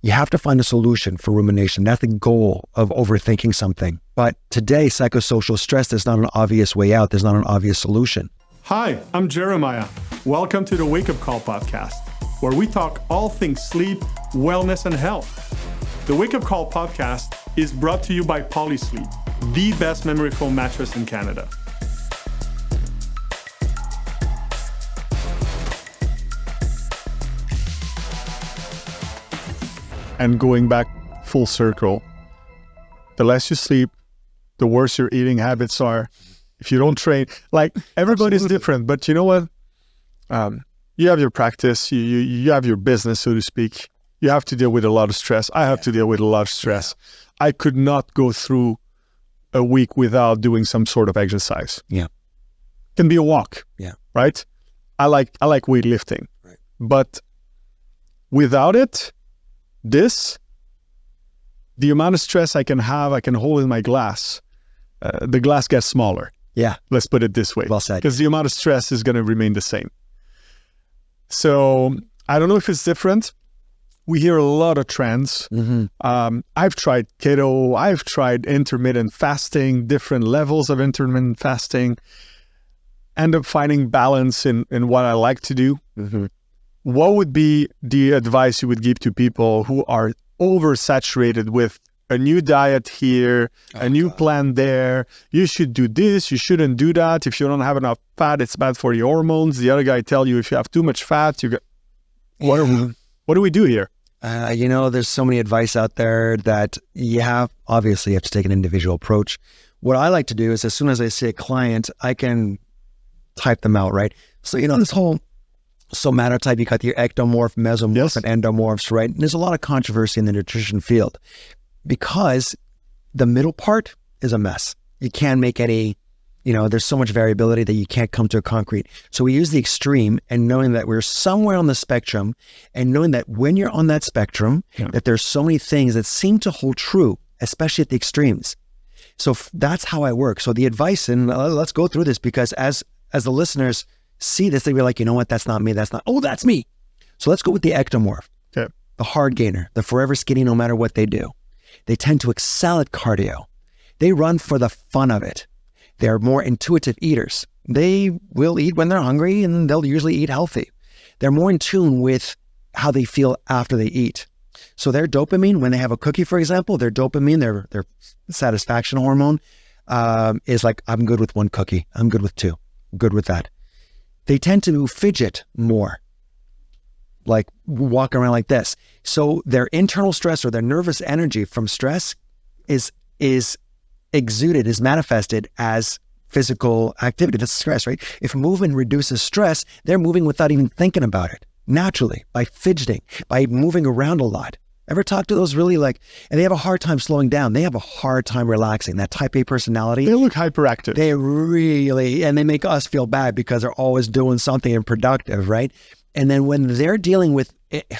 You have to find a solution for rumination. That's the goal of overthinking something. But today, psychosocial stress, there's not an obvious way out. There's not an obvious solution. Hi, I'm Jeremiah. Welcome to the Wake Up Call podcast, where we talk all things sleep, wellness, and health. The Wake Up Call podcast is brought to you by Polysleep, the best memory foam mattress in Canada. And going back full circle, the less you sleep, the worse your eating habits are. If you don't train, like everybody's different, but you know what? You have your practice, you have your business, so to speak. You have to deal with a lot of stress. I have to deal with a lot of stress. I could not go through a week without doing some sort of exercise. Yeah. It can be a walk. Yeah. Right? I like weightlifting. Right. But without it, the amount of stress I can hold in my glass, the glass gets smaller. Yeah. Let's put it this way. Well said. Because the amount of stress is going to remain the same. So I don't know if it's different. We hear a lot of trends. Mm-hmm. I've tried keto. I've tried intermittent fasting, different levels of intermittent fasting. End up finding balance in what I like to do. Mm-hmm. What would be the advice you would give to people who are oversaturated with a new diet here, a new plan there? You should do this, you shouldn't do that. If you don't have enough fat, it's bad for your hormones. The other guy tell you if you have too much fat, what do we do here? There's so many advice out there that you have to take an individual approach. What I like to do is as soon as I see a client, I can type them out, right? So, this whole somatotype, you got your ectomorph, mesomorph, and endomorphs, right? And there's a lot of controversy in the nutrition field because the middle part is a mess. You can't make any, there's so much variability that you can't come to a concrete. So we use the extreme, and knowing that we're somewhere on the spectrum, and knowing that when you're on that spectrum, that there's so many things that seem to hold true, especially at the extremes. So that's how I work. So the advice, and let's go through this, because as the listeners see this, they be like, you know what, that's not me, that's me. So let's go with the ectomorph, the hard gainer, the forever skinny no matter what they do. They tend to excel at cardio. They run for the fun of it. They're more intuitive eaters. They will eat when they're hungry, and they'll usually eat healthy. They're more in tune with how they feel after they eat. So their dopamine, when they have a cookie, for example, their dopamine, their satisfaction hormone is like, I'm good with one cookie. I'm good with two. I'm good with that. They tend to fidget more, like walk around like this. So their internal stress or their nervous energy from stress is exuded, is manifested as physical activity. That's stress, right? If movement reduces stress, they're moving without even thinking about it, naturally, by fidgeting, by moving around a lot. Ever talk to those really and they have a hard time slowing down. They have a hard time relaxing. That type A personality. They look hyperactive. They really, and they make us feel bad because they're always doing something productive, right? And then when they're dealing with it,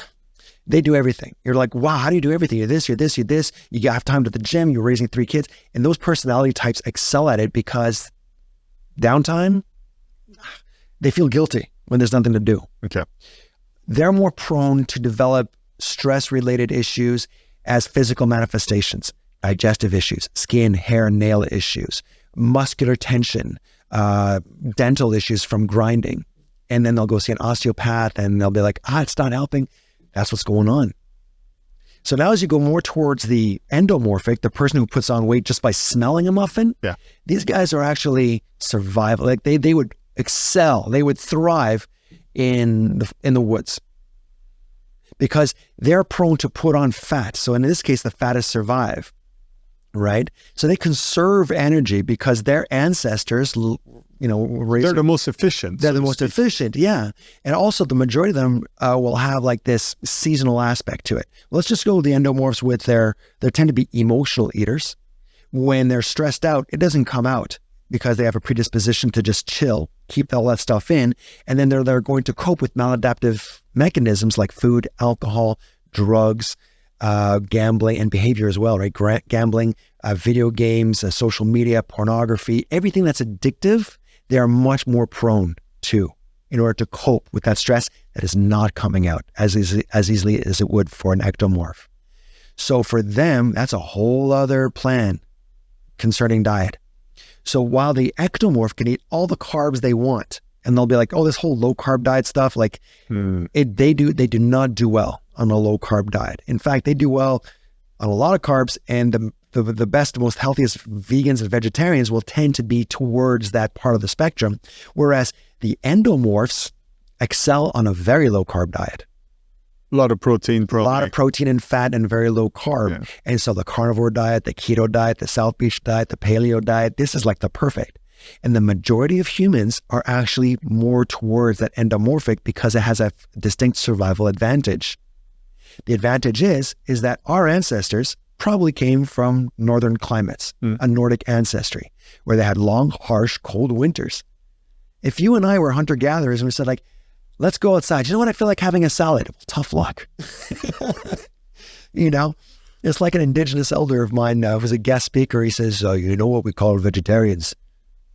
they do everything. You're like, wow, how do you do everything? You're this, you're this, you're this. You have time to the gym. You're raising 3 kids. And those personality types excel at it because downtime, they feel guilty when there's nothing to do. Okay. They're more prone to develop stress-related issues as physical manifestations, digestive issues, skin, hair, nail issues, muscular tension, dental issues from grinding. And then they'll go see an osteopath and they'll be like, it's not helping. That's what's going on. So now as you go more towards the endomorphic, the person who puts on weight just by smelling a muffin, these guys are actually survival. Like they would excel, they would thrive in the woods because they're prone to put on fat. So in this case, the fat is survive, right? So they conserve energy because their ancestors, they're the most efficient. They're the most efficient, yeah. And also the majority of them will have like this seasonal aspect to it. Let's just go with the endomorphs with they tend to be emotional eaters. When they're stressed out, it doesn't come out because they have a predisposition to just chill, keep all that stuff in, and then they're going to cope with maladaptive mechanisms like food, alcohol, drugs, gambling, and behavior as well, right? Gambling, video games, social media, pornography, everything that's addictive, they are much more prone to in order to cope with that stress that is not coming out as easily as it would for an ectomorph. So for them, that's a whole other plan concerning diet. So while the ectomorph can eat all the carbs they want, and they'll be like, oh, this whole low carb diet stuff, like they do not do well on a low carb diet. In fact, they do well on a lot of carbs, and the best, most healthiest vegans and vegetarians will tend to be towards that part of the spectrum, whereas the endomorphs excel on a very low carb diet. A lot of protein, probably. A lot of protein and fat and very low carb. Yeah. And so the carnivore diet, the keto diet, the South Beach diet, the paleo diet, this is like the perfect. And the majority of humans are actually more towards that endomorphic because it has a distinct survival advantage. The advantage is that our ancestors probably came from northern climates, a Nordic ancestry, where they had long, harsh, cold winters. If you and I were hunter-gatherers and we said like, let's go outside. You know what? I feel like having a salad. Tough luck. You know, it's like an indigenous elder of mine who was a guest speaker. He says, you know what we call vegetarians?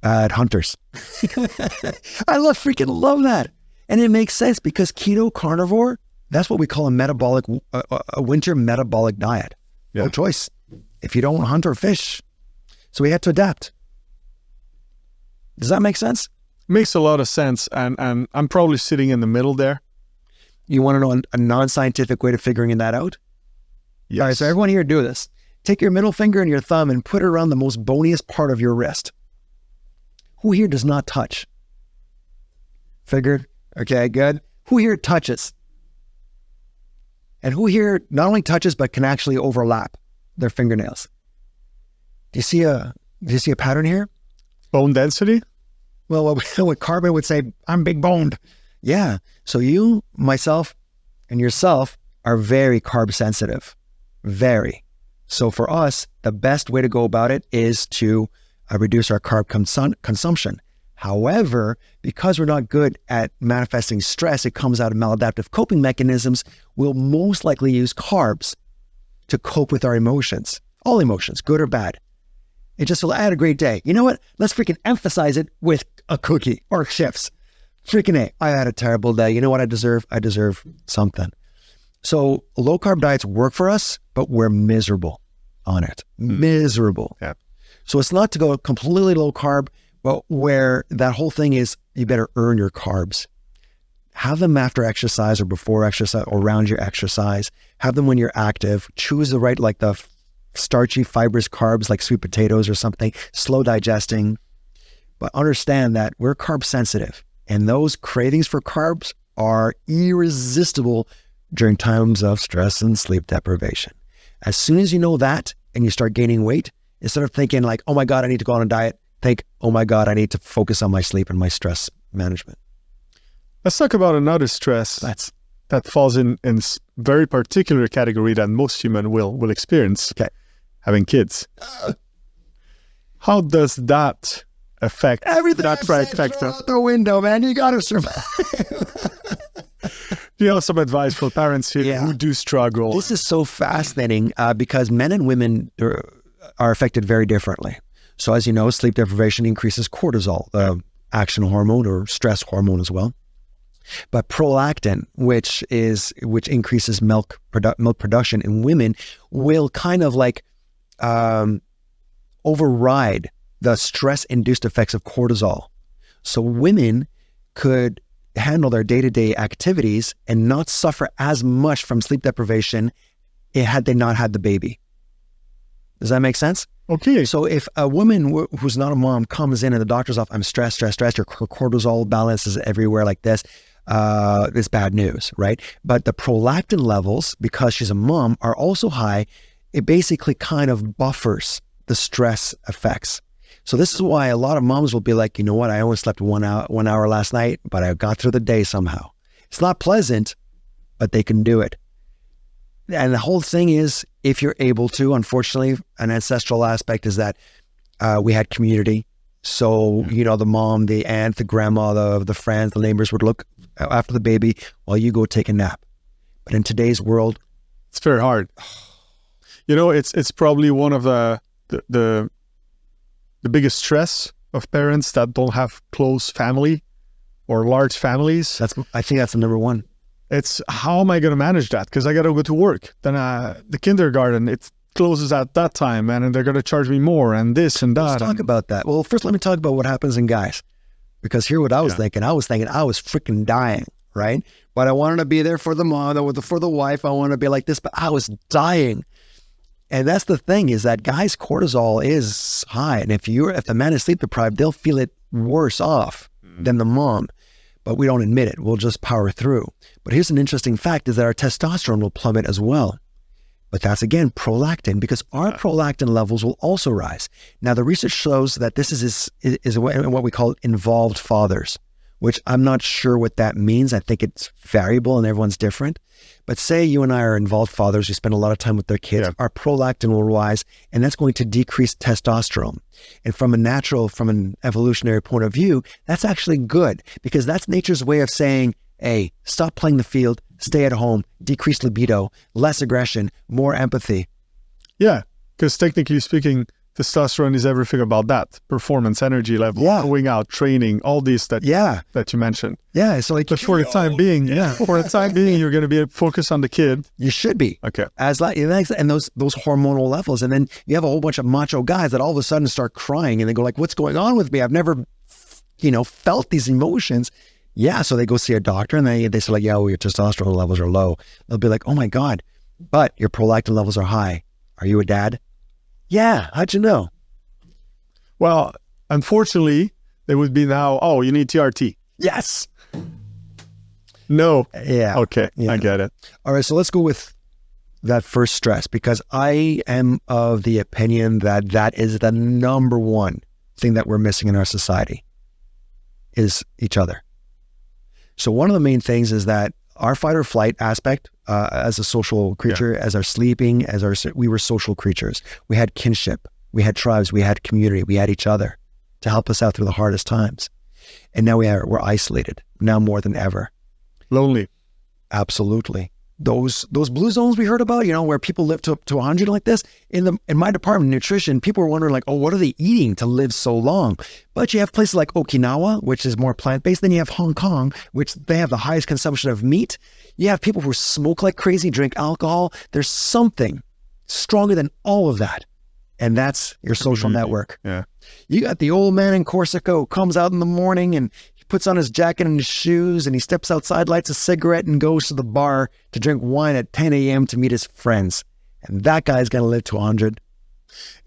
Bad hunters. I freaking love that. And it makes sense because keto carnivore, that's what we call a winter metabolic diet. Yeah. No choice. If you don't hunt or fish. So we had to adapt. Does that make sense? Makes a lot of sense, and I'm probably sitting in the middle there. You want to know a non-scientific way to figuring that out? Yes. All right, so everyone here do this. Take your middle finger and your thumb and put it around the most boniest part of your wrist. Who here does not touch? Figured? Okay, good. Who here touches? And who here not only touches, but can actually overlap their fingernails? Do you see a pattern here? Bone density? Well, what Carbon would say, I'm big boned. Yeah. So you, myself, and yourself are very carb sensitive. Very. So for us, the best way to go about it is to reduce our carb consumption. However, because we're not good at manifesting stress, it comes out of maladaptive coping mechanisms, we'll most likely use carbs to cope with our emotions. All emotions, good or bad. It just will, I had a great day. You know what? Let's freaking emphasize it with a cookie or chips. Freaking A, I had a terrible day. You know what I deserve? I deserve something. So low carb diets work for us, but we're miserable on it. Miserable. Yeah. So it's not to go completely low carb, but where that whole thing is, you better earn your carbs. Have them after exercise or before exercise or around your exercise. Have them when you're active. Choose the right, like the starchy, fibrous carbs like sweet potatoes or something, slow digesting. But understand that we're carb sensitive, and those cravings for carbs are irresistible during times of stress and sleep deprivation. As soon as you know that and you start gaining weight, instead of thinking like, oh my God, I need to go on a diet, think, oh my God, I need to focus on my sleep and my stress management. Let's talk about another stress that falls in very particular category that most humans will experience. Okay. Having kids. How does that affect everything? That trifecta out the window, man. You got to survive. Do you have some advice for parents here who do struggle? This is so fascinating because men and women are affected very differently. So as you know, sleep deprivation increases cortisol, the action hormone or stress hormone as well. But prolactin, which increases milk production in women, will kind of like override the stress-induced effects of cortisol. So women could handle their day-to-day activities and not suffer as much from sleep deprivation had they not had the baby. Does that make sense? Okay. So if a woman who's not a mom comes in and the doctor's off, I'm stressed, your cortisol balance is everywhere like this, it's bad news, right? But the prolactin levels, because she's a mom, are also high. It basically kind of buffers the stress effects. So this is why a lot of moms will be like, you know what, I only slept 1 hour last night, but I got through the day somehow. It's not pleasant, but they can do it. And the whole thing is, if you're able to, unfortunately, an ancestral aspect is that we had community. So, you know, the mom, the aunt, the grandma, the friends, the neighbors would look after the baby while you go take a nap. But in today's world, it's very hard. You know, it's probably one of the biggest stress of parents that don't have close family or large families. I think that's the number one. It's how am I going to manage that? Because I got to go to work. Then the kindergarten, it closes at that time, and they're going to charge me more, and this and that. Let's talk about that. Well, first, let me talk about what happens in guys, because here what I was thinking. I was thinking I was freaking dying, right? But I wanted to be there for the mom, for the wife. I wanted to be like this, but I was dying. And that's the thing, is that guys' cortisol is high, and if the man is sleep deprived, they'll feel it worse off than the mom. But we don't admit it. We'll just power through. But here's an interesting fact, is that our testosterone will plummet as well. But that's, again, prolactin, because our prolactin levels will also rise. Now, the research shows that this is what we call involved fathers, which I'm not sure what that means. I think it's variable and everyone's different. But say you and I are involved fathers, we spend a lot of time with their kids, our prolactin will rise, and that's going to decrease testosterone. And from an evolutionary point of view, that's actually good, because that's nature's way of saying, hey, stop playing the field, stay at home, decrease libido, less aggression, more empathy. Yeah, because technically speaking, testosterone is everything about that. Performance, energy level, going out, training, all these that you mentioned. Yeah, so but for the time being, you're going to be focused on the kid. You should be. Okay. And those hormonal levels. And then you have a whole bunch of macho guys that all of a sudden start crying and they go like, what's going on with me? I've never, felt these emotions. Yeah, so they go see a doctor and they say like, yeah, well, your testosterone levels are low. They'll be like, oh my God, but your prolactin levels are high. Are you a dad? Yeah, how'd you know? Well, unfortunately, they would be now, oh, you need TRT. Yes. No. Yeah. Okay, I get it. All right, so let's go with that first stress, because I am of the opinion that that is the number one thing that we're missing in our society is each other. So one of the main things is that our fight or flight aspect, as a social creature, as our sleeping, we were social creatures. We had kinship, we had tribes, we had community, we had each other to help us out through the hardest times. And now we're isolated, now more than ever. Lonely. Absolutely. Those blue zones we heard about, where people live to 100 like this, in my department, nutrition, people were wondering like, oh, what are they eating to live so long? But you have places like Okinawa, which is more plant-based. Then you have Hong Kong, which they have the highest consumption of meat. You have people who smoke like crazy, drink alcohol. There's something stronger than all of that. And that's your social network. Yeah. You got the old man in Corsica who comes out in the morning and puts on his jacket and his shoes, and he steps outside, lights a cigarette, and goes to the bar to drink wine at 10 a.m. to meet his friends. And that guy's going to live to 100.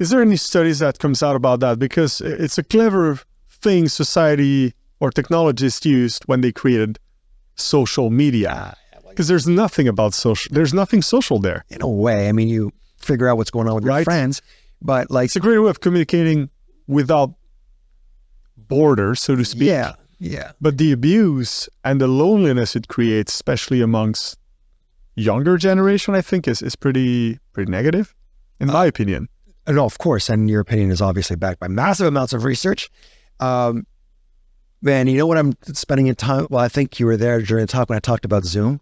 Is there any studies that comes out about that? Because it's a clever thing society or technologists used when they created social media. Because there's nothing about social. There's nothing social there. In a way. I mean, you figure out what's going on with your friends, but like... It's a great way of communicating without borders, so to speak. Yeah. But the abuse and the loneliness it creates, especially amongst younger generation, I think is pretty negative, in my opinion. No, of course. And your opinion is obviously backed by massive amounts of research. Man, you know what I'm spending in time? Well, I think you were there during the talk when I talked about Zoom.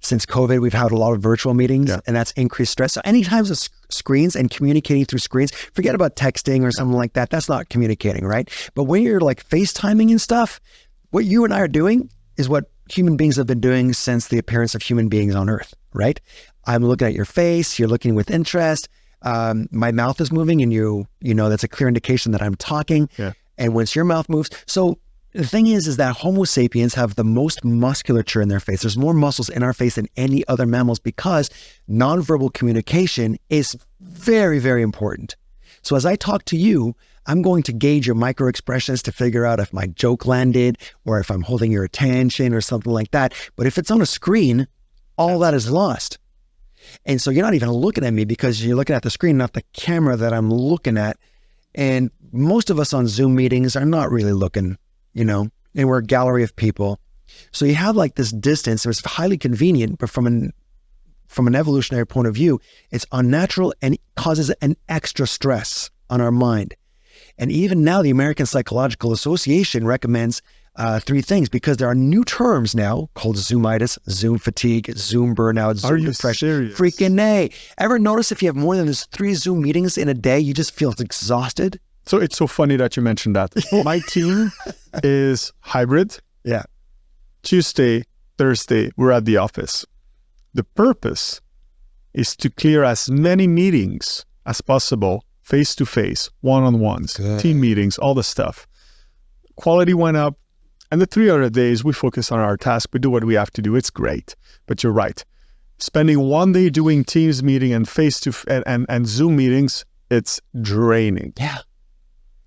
Since COVID, we've had a lot of virtual meetings, and that's increased stress. So any times of screens and communicating through screens, forget about texting or something like that. That's not communicating, right? But when you're like FaceTiming and stuff, what you and I are doing is what human beings have been doing since the appearance of human beings on Earth, right? I'm looking at your face, you're looking with interest. My mouth is moving, and you know, that's a clear indication that I'm talking. Yeah. And once your mouth moves, so the thing is that Homo sapiens have the most musculature in their face. There's more muscles in our face than any other mammals, because nonverbal communication is very, very important. So as I talk to you, I'm going to gauge your micro expressions to figure out if my joke landed or if I'm holding your attention or something like that. But if it's on a screen, all that is lost. And so you're not even looking at me because you're looking at the screen, not the camera that I'm looking at. And most of us on Zoom meetings are not really looking, and we're a gallery of people. So you have like this distance. It's highly convenient, but from an evolutionary point of view, it's unnatural and it causes an extra stress on our mind. And even now, the American Psychological Association recommends 3 things, because there are new terms now called Zoomitis, Zoom fatigue, Zoom burnout, Zoom depression. Serious? Freaking A. Ever notice if you have more than 3 Zoom meetings in a day, you just feel exhausted? So it's so funny that you mentioned that. My team is hybrid. Yeah. Tuesday, Thursday, we're at the office. The purpose is to clear as many meetings as possible, face-to-face, one-on-ones, team meetings, all the stuff. Quality went up. And the 3 other days, we focus on our task. We do what we have to do. It's great. But you're right. Spending one day doing Teams meeting and and Zoom meetings, it's draining. Yeah.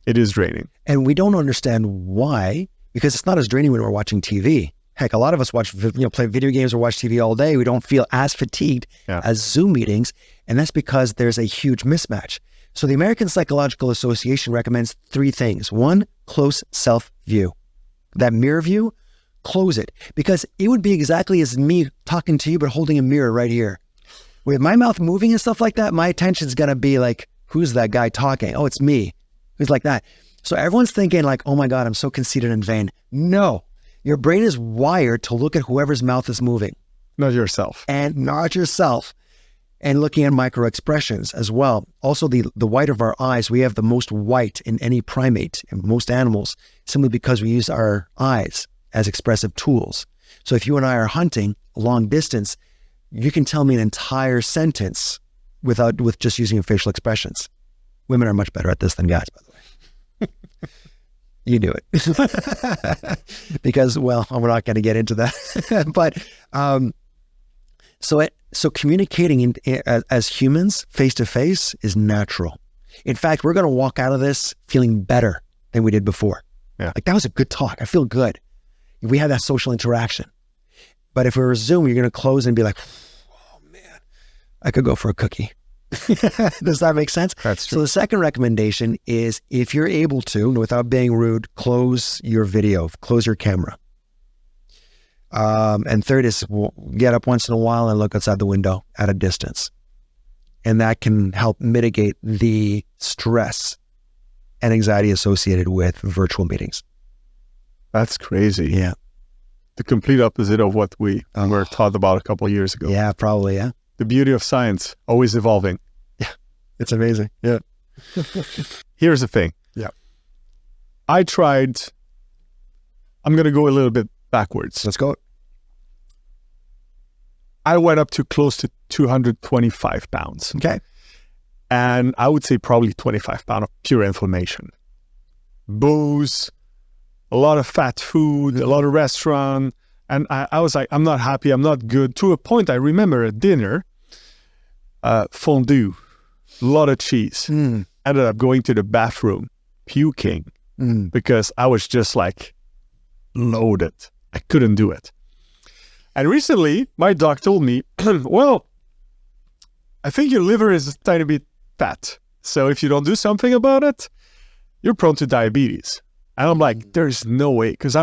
It is draining. And we don't understand why, because it's not as draining when we're watching TV. Heck, a lot of us play video games or watch TV all day. We don't feel as fatigued as Zoom meetings. And that's because there's a huge mismatch. So the American Psychological Association recommends 3 things. 1, close self-view. That mirror view, close it. Because it would be exactly as me talking to you, but holding a mirror right here. With my mouth moving and stuff like that, my attention's going to be like, who's that guy talking? Oh, it's me. Who's like that? So everyone's thinking like, oh my God, I'm so conceited and vain. No, your brain is wired to look at whoever's mouth is moving. Not yourself. And not yourself. And looking at micro expressions as well. Also, the white of our eyes, we have the most white in any primate, in most animals, simply because we use our eyes as expressive tools. So if you and I are hunting long distance, you can tell me an entire sentence with just using your facial expressions. Women are much better at this than guys, by the way. You do it. Because, well, we're not going to get into that. But so communicating as humans face-to-face is natural. In fact, we're going to walk out of this feeling better than we did before. Yeah. Like, that was a good talk. I feel good. We had that social interaction. But if we were Zoom, you're going to close and be like, oh man, I could go for a cookie. Does that make sense? That's true. So the second recommendation is, if you're able to, without being rude, close your video, close your camera. And third is, get up once in a while and look outside the window at a distance. And that can help mitigate the stress and anxiety associated with virtual meetings. That's crazy. Yeah. The complete opposite of what we were taught about a couple of years ago. Yeah, probably, yeah. The beauty of science, always evolving. Yeah, it's amazing. Yeah. Here's the thing. Yeah. I'm going to go a little bit backwards. Let's go. I went up to close to 225 pounds. Okay. And I would say probably 25 pounds of pure inflammation. Booze, a lot of fat food, a lot of restaurant. And I was like, I'm not happy. I'm not good. To a point, I remember at dinner, fondue, a lot of cheese. Ended up going to the bathroom, puking, because I was just like loaded. I couldn't do it. And recently, my doc told me, well, I think your liver is a tiny bit fat. So if you don't do something about it, you're prone to diabetes. And I'm like, there's no way. Because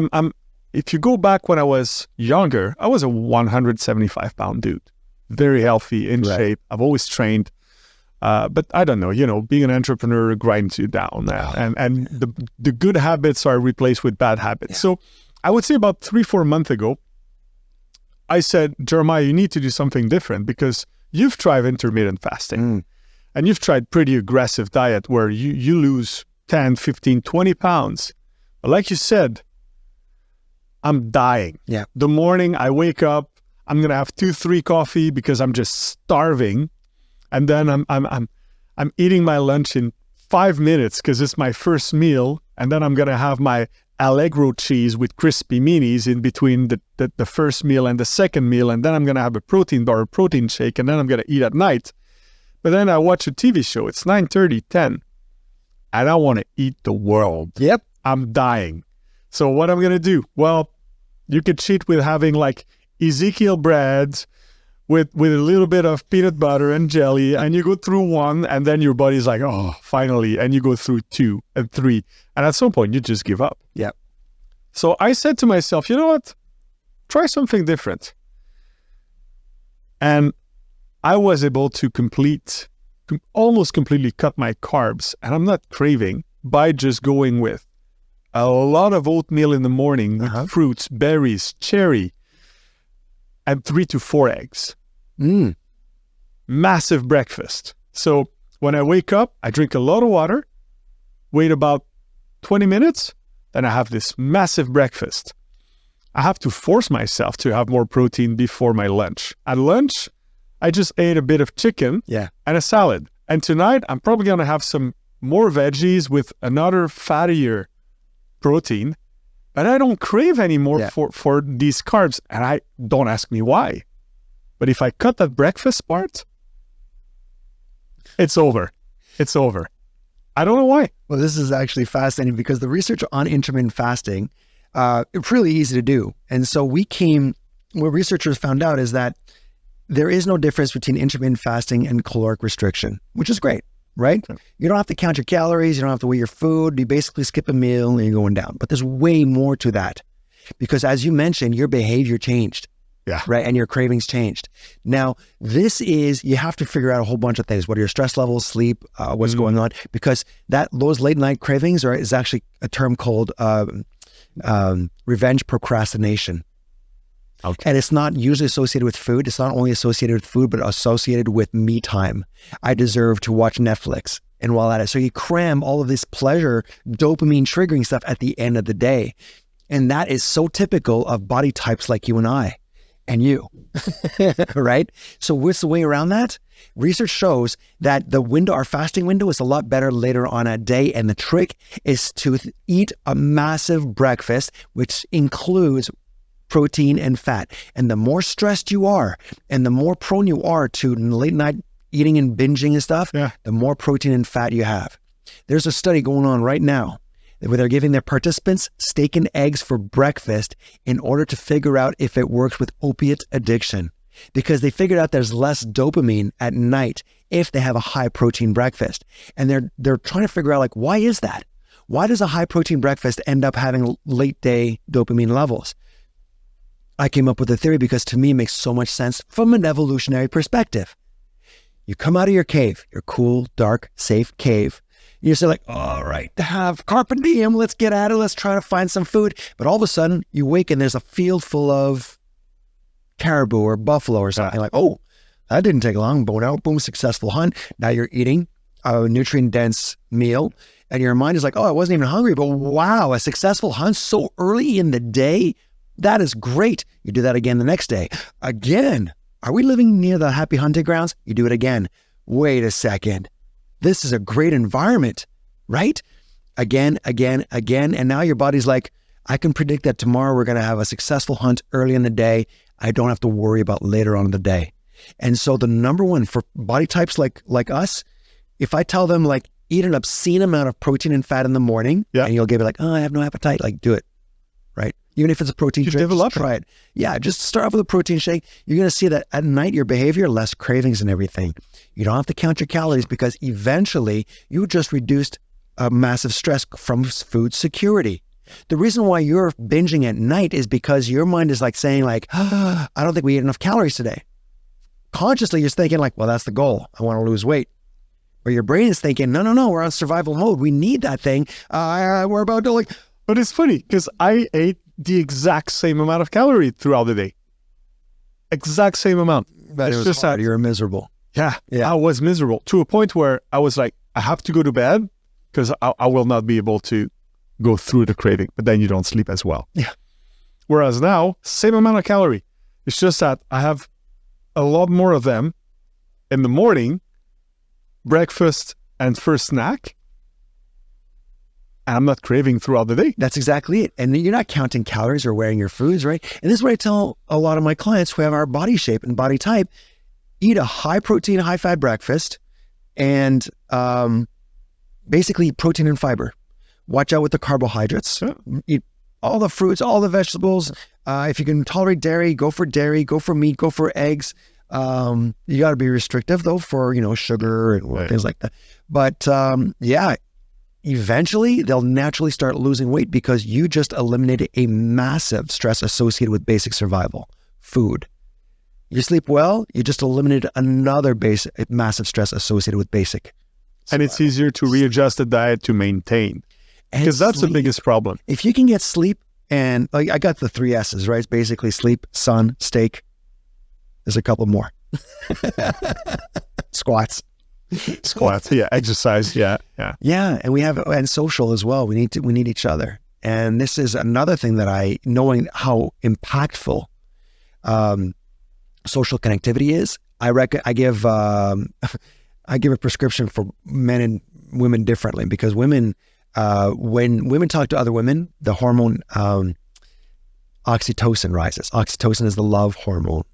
if you go back when I was younger, I was a 175-pound dude. Very healthy, in shape. I've always trained. But I don't know, being an entrepreneur grinds you down. And the good habits are replaced with bad habits. Yeah. So I would say about 3-4 months ago, I said, Jeremiah, you need to do something different, because you've tried intermittent fasting and you've tried pretty aggressive diet where you lose 10, 15, 20 pounds. But like you said, I'm dying. Yeah. The morning I wake up, I'm going to have 2-3 coffee because I'm just starving. And then I'm eating my lunch in 5 minutes because it's my first meal. And then I'm going to have my Allegro cheese with crispy minis in between the first meal and the second meal. And then I'm going to have a protein bar, a protein shake, and then I'm going to eat at night. But then I watch a TV show. It's 9:30, 10. And I want to eat the world. Yep. I'm dying. So what I'm going to do? Well, you could cheat with having like Ezekiel bread with a little bit of peanut butter and jelly, and you go through one, and then your body's like, oh, finally, and you go through 2 and 3. And at some point, you just give up. Yeah. So I said to myself, you know what? Try something different. And I was able to almost completely cut my carbs, and I'm not craving, by just going with a lot of oatmeal in the morning with fruits, berries, cherry, and 3 to 4 eggs. Massive breakfast. So when I wake up, I drink a lot of water, wait about 20 minutes, then I have this massive breakfast. I have to force myself to have more protein before my lunch. At lunch, I just ate a bit of chicken and a salad. And tonight, I'm probably going to have some more veggies with another fattier protein. But I don't crave anymore for these carbs. And don't ask me why. But if I cut that breakfast part, it's over. It's over. I don't know why. Well, this is actually fascinating because the research on intermittent fasting, it's really easy to do. And so what researchers found out is that there is no difference between intermittent fasting and caloric restriction, which is great, right? Okay. You don't have to count your calories. You don't have to weigh your food. You basically skip a meal and you're going down. But there's way more to that because as you mentioned, your behavior changed. Yeah. Right. And your cravings changed. Now, you have to figure out a whole bunch of things. What are your stress levels, sleep, what's going on? Because those late night cravings is actually a term called revenge procrastination. Okay. And it's not usually associated with food. It's not only associated with food, but associated with me time. I deserve to watch Netflix and while at it. So you cram all of this pleasure, dopamine triggering stuff at the end of the day. And that is so typical of body types like you and I. And you, right? So what's the way around that? Research shows that our fasting window is a lot better later on a day. And the trick is to eat a massive breakfast, which includes protein and fat. And the more stressed you are, and the more prone you are to late night eating and binging and stuff, the more protein and fat you have. There's a study going on right now where they're giving their participants steak and eggs for breakfast in order to figure out if it works with opiate addiction. Because they figured out there's less dopamine at night if they have a high protein breakfast. And they're trying to figure out why is that? Why does a high protein breakfast end up having late day dopamine levels? I came up with a theory because to me it makes so much sense from an evolutionary perspective. You come out of your cave, your cool, dark, safe cave. You're still all right, have carpe diem, let's get at it, let's try to find some food. But all of a sudden, you wake and there's a field full of caribou or buffalo or something. Oh, that didn't take long. Boom, successful hunt. Now you're eating a nutrient-dense meal, and your mind is I wasn't even hungry, but wow, a successful hunt so early in the day, that is great. You do that again the next day. Again, are we living near the happy hunting grounds? You do it again. Wait a second. This is a great environment, right? Again. And now your body's I can predict that tomorrow we're going to have a successful hunt early in the day. I don't have to worry about later on in the day. And so the number one for body types like us, if I tell them eat an obscene amount of protein and fat in the morning, and you'll give it I have no appetite, do it, right? Even if it's a protein shake, just try it. Yeah, just start off with a protein shake. You're going to see that at night, your behavior, less cravings and everything. You don't have to count your calories because eventually you just reduced a massive stress from food security. The reason why you're binging at night is because your mind is saying I don't think we ate enough calories today. Consciously, you're thinking well, that's the goal. I want to lose weight. Or your brain is thinking, no, we're on survival mode. We need that thing. We're about to But it's funny because I ate the exact same amount of calories throughout the day. Exact same amount. But it's just hard. You're miserable. Yeah, I was miserable to a point where I was I have to go to bed because I will not be able to go through the craving, but then you don't sleep as well. Yeah. Whereas now, same amount of calorie. It's just that I have a lot more of them in the morning, breakfast and first snack, and I'm not craving throughout the day. That's exactly it. And you're not counting calories or weighing your foods, right? And this is what I tell a lot of my clients who have our body shape and body type, eat a high protein, high fat breakfast and basically protein and fiber. Watch out with the carbohydrates. Eat all the fruits, all the vegetables. If you can tolerate dairy, go for meat, go for eggs. You got to be restrictive though for, sugar and things like that. But eventually they'll naturally start losing weight because you just eliminated a massive stress associated with basic survival, food. You sleep well, you just eliminated another massive stress associated with basic survival. And it's easier to readjust the diet to maintain. Because that's the biggest problem. If you can get sleep, and I got the 3 S's, right? It's basically sleep, sun, steak. There's a couple more. Squats. Yeah, exercise, yeah. Yeah, and we have and social as well. We need each other. And this is another thing that knowing how impactful social connectivity is, I give a prescription for men and women differently, because women, when women talk to other women, the hormone oxytocin rises. Oxytocin is the love hormone,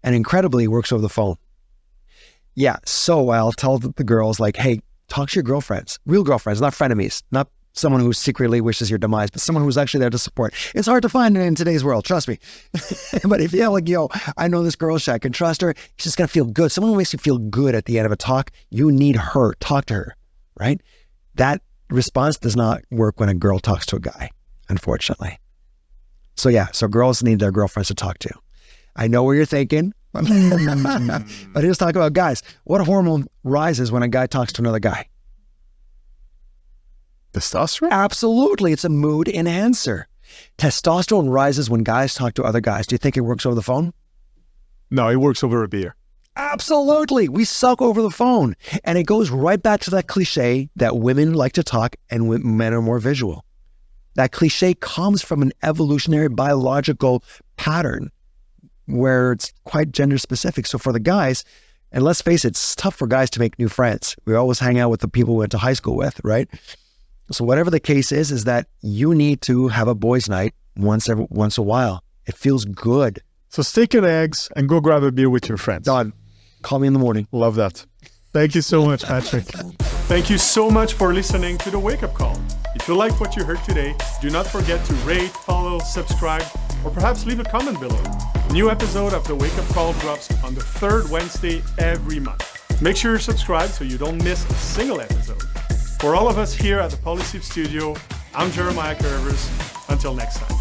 and incredibly works over the phone. Yeah, so I'll tell the girls, like, hey, talk to your girlfriends, real girlfriends, not frenemies, not someone who secretly wishes your demise, but someone who's actually there to support. It's hard to find in today's world, trust me. But if you're like, yo, I know this girl, I can trust her, she's gonna feel good. Someone who makes you feel good at the end of a talk, you need her, talk to her, right? That response does not work when a girl talks to a guy, unfortunately. So yeah, so girls need their girlfriends to talk to. I know what you're thinking, but here's talk about guys. What hormone rises when a guy talks to another guy? Testosterone? Absolutely. It's a mood enhancer. Testosterone rises when guys talk to other guys. Do you think it works over the phone? No, it works over a beer. Absolutely. We suck over the phone. And it goes right back to that cliche that women like to talk and men are more visual. That cliche comes from an evolutionary biological pattern where it's quite gender specific. So for the guys, and let's face it, it's tough for guys to make new friends. We always hang out with the people we went to high school with, right? So whatever the case is that you need to have a boys' night once a while. It feels good. So stick your eggs and go grab a beer with your friends. Done. Call me in the morning. Love that. Thank you so much, Patrick. Thank you so much for listening to The Wake Up Call. If you liked what you heard today, do not forget to rate, follow, subscribe, or perhaps leave a comment below. A new episode of The Wake Up Call drops on the third Wednesday every month. Make sure you're subscribed so you don't miss a single episode. For all of us here at the Polysleep studio, I'm Jeremiah Curvers. Until next time.